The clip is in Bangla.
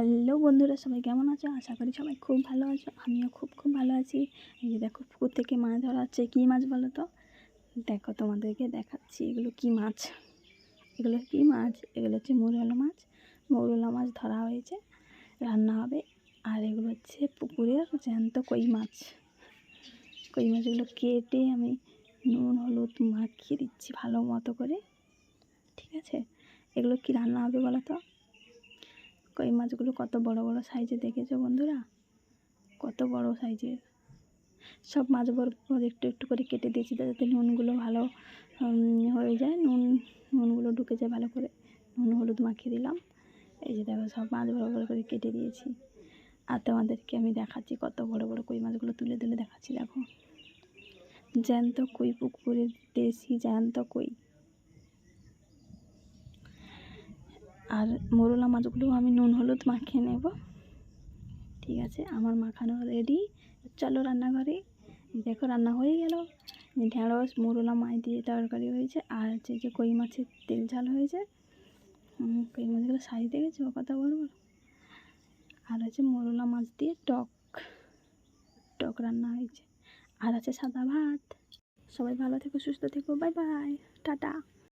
হ্যালো বন্ধুরা, সবাই কেমন আছো? আশা করি সবাই খুব ভালো আছো। আমিও খুব ভালো আছি। এই যে দেখো, পুকুর থেকে মাছ ধরা হচ্ছে। কী মাছ বলো তো? দেখো, তোমাদেরকে দেখাচ্ছি। এগুলো কী মাছ? এগুলো হচ্ছে মৌরলা মাছ। মৌরলা মাছ ধরা হয়েছে, রান্না হবে। আর এগুলো হচ্ছে পুকুরের জ্যান্ত কই মাছ। কই মাছগুলো কেটে আমি নুন হলুদ মাখিয়ে দিচ্ছি ভালো মতো করে, ঠিক আছে? এগুলো কি রান্না হবে বলো তো? কই মাছগুলো কত বড় বড় সাইজে, দেখেছো বন্ধুরা? কত বড় সাইজের। সব মাছ বরাবর একটু একটু করে কেটে দিয়েছি, যাতে নুনগুলো ভালো হয়ে যায়, নুনগুলো ঢুকে যায় ভালো করে। নুন হলুদ মাখিয়ে দিলাম। এই যে দেখো, সব মাছ বরাবর করে কেটে দিয়েছি। আর তোমাদেরকে আমি দেখাচ্ছি কত বড় বড় কই মাছগুলো তুলে তুলে দেখাচ্ছি। দেখো, জ্যান্ত কই, পুকুরের দেশি জ্যান্ত কই। আর মৌরলা মাছগুলো আমি নুন হলুদ মাখিয়ে নেব, ঠিক আছে? আমার মাখানো রেডি। চলো রান্নাঘরে। দেখো, রান্না হয়ে গেল। ঢেঁড়স মৌরলা মাছ দিয়ে তরকারি হয়েছে, আর হচ্ছে যে কই মাছের তেল ঝাল হয়েছে। কই মাছগুলো সাইজ দেখেছো কত বড় বড়। আর হচ্ছে মৌরলা মাছ দিয়ে টক রান্না হয়েছে। আর আছে সাদা ভাত। সবাই ভালো থেকো, সুস্থ থেকো, বাই বাই, টাটা।